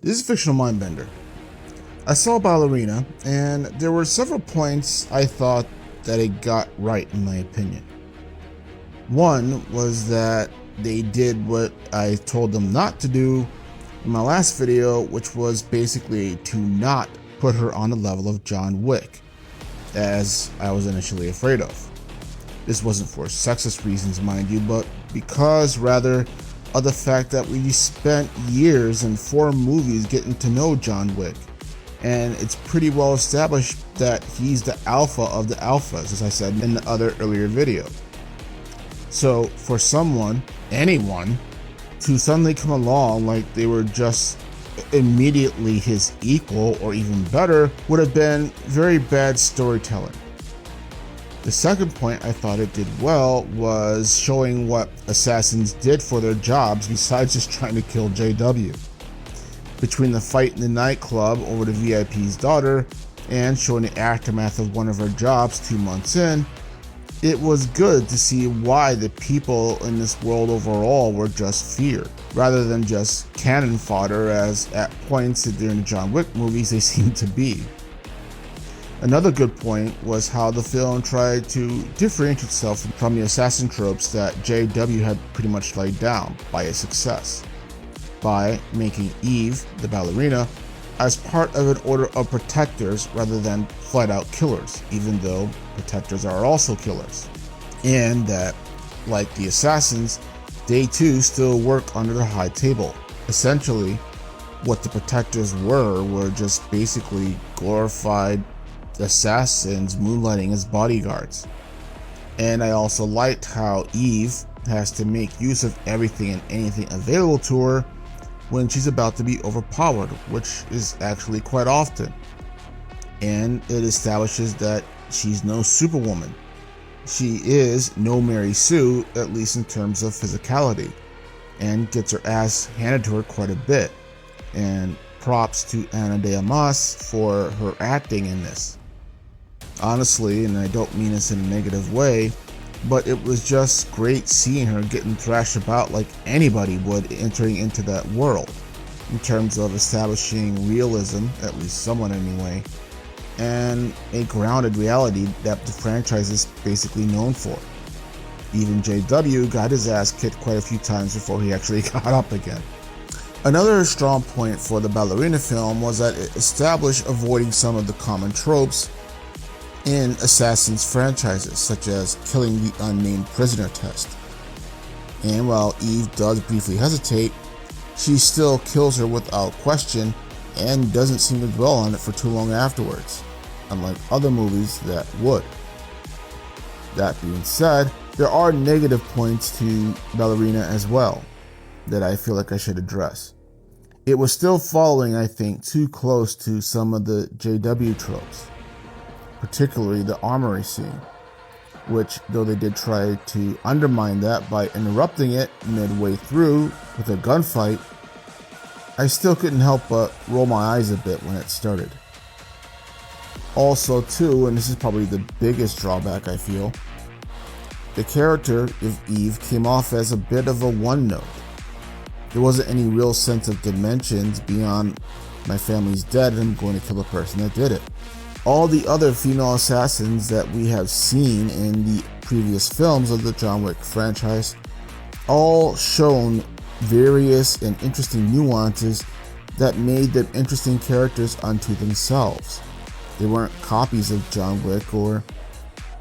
This is Fictional Mindbender. I saw Ballerina, and there were several points I thought that it got right in my opinion. One was that they did what I told them not to do in my last video, which was basically to not put her on the level of John Wick, as I was initially afraid of. This wasn't for sexist reasons, mind you, but because rather of the fact that we spent years in 4 movies getting to know John Wick, and it's pretty well established that he's the alpha of the alphas, as I said in the other earlier video. So for anyone, to suddenly come along like they were just immediately his equal or even better would have been very bad storytelling. The second point I thought it did well was showing what assassins did for their jobs besides just trying to kill JW. Between the fight in the nightclub over the VIP's daughter and showing the aftermath of one of her jobs 2 months in, it was good to see why the people in this world overall were just feared, rather than just cannon fodder as at points during the John Wick movies they seemed to be. Another good point was how the film tried to differentiate itself from the assassin tropes that JW had pretty much laid down by its success, by making Eve, the ballerina, as part of an order of protectors rather than flat-out killers, even though protectors are also killers. And that, like the assassins, they too still work under the high table. Essentially, what the protectors were just basically glorified assassins moonlighting as bodyguards. And I also liked how Eve has to make use of everything and anything available to her when she's about to be overpowered, which is actually quite often. And it establishes that she's no superwoman. She is no Mary Sue, at least in terms of physicality, and gets her ass handed to her quite a bit. And props to Ana de Armas for her acting in this. Honestly, and I don't mean this in a negative way, but it was just great seeing her getting thrashed about like anybody would entering into that world, in terms of establishing realism, at least somewhat anyway, and a grounded reality that the franchise is basically known for. Even JW got his ass kicked quite a few times before he actually got up again. Another strong point for the Ballerina film was that it established avoiding some of the common tropes in Assassin's franchises, such as killing the unnamed prisoner test. And while Eve does briefly hesitate, she still kills her without question and doesn't seem to dwell on it for too long afterwards, unlike other movies that would. That being said, there are negative points to Ballerina as well that I feel like I should address. It was still following, I think, too close to some of the JW tropes, particularly the armory scene, which, though they did try to undermine that by interrupting it midway through with a gunfight, I still couldn't help but roll my eyes a bit when it started. Also too, and this is probably the biggest drawback I feel, the character of Eve came off as a bit of a one note. There wasn't any real sense of dimensions beyond my family's dead and I'm going to kill the person that did it. All the other female assassins that we have seen in the previous films of the John Wick franchise all shown various and interesting nuances that made them interesting characters unto themselves. They weren't copies of John Wick or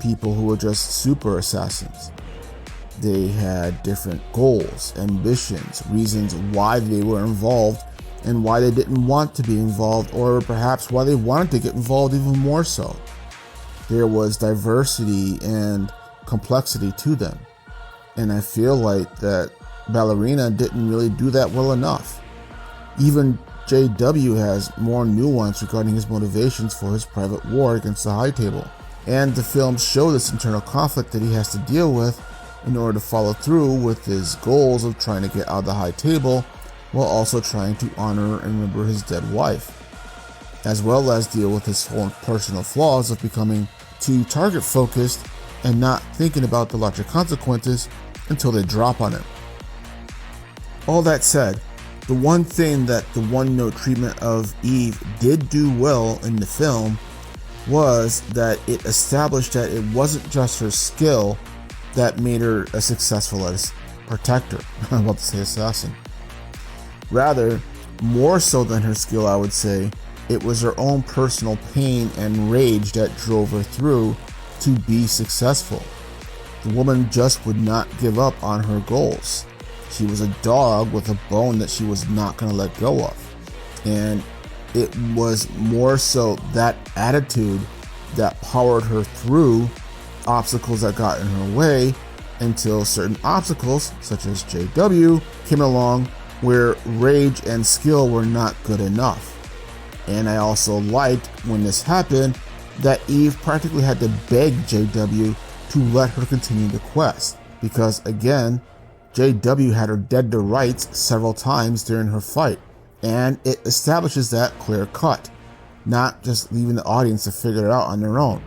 people who were just super assassins. They had different goals, ambitions, reasons why they were involved and why they didn't want to be involved, or perhaps why they wanted to get involved even more so. There was diversity and complexity to them, and I feel like that Ballerina didn't really do that well enough. Even JW has more nuance regarding his motivations for his private war against the High Table, and the films show this internal conflict that he has to deal with in order to follow through with his goals of trying to get out of the High Table while also trying to honor and remember his dead wife, as well as deal with his own personal flaws of becoming too target focused and not thinking about the larger consequences until they drop on him. All that said, The one thing that the one-note treatment of Eve did do well in the film was that it established that it wasn't just her skill that made her a successful as protector. I'm about to say assassin. Rather, more so than her skill, I would say, it was her own personal pain and rage that drove her through to be successful. The woman just would not give up on her goals. She was a dog with a bone that she was not going to let go of. And it was more so that attitude that powered her through obstacles that got in her way until certain obstacles, such as JW, came along where rage and skill were not good enough. And I also liked, when this happened, that Eve practically had to beg JW to let her continue the quest, because again, JW had her dead to rights several times during her fight, and it establishes that clear cut, not just leaving the audience to figure it out on their own.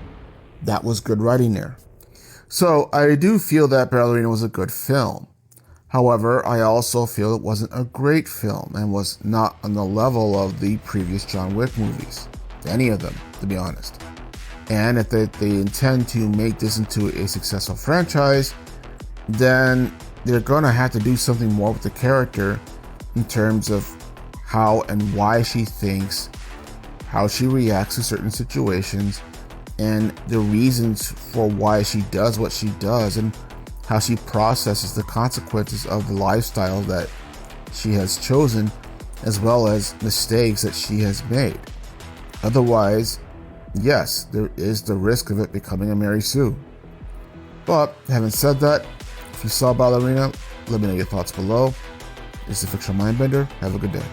That was good writing there. So I do feel that Ballerina was a good film. However, I also feel it wasn't a great film and was not on the level of the previous John Wick movies. Any of them, to be honest. And if they intend to make this into a successful franchise, then they're going to have to do something more with the character in terms of how and why she thinks, how she reacts to certain situations, and the reasons for why she does what she does, and how she processes the consequences of the lifestyle that she has chosen, as well as mistakes that she has made. Otherwise, yes, there is the risk of it becoming a Mary Sue. But having said that, if you saw Ballerina, let me know your thoughts below. This is the Fictional Mindbender. Have a good day.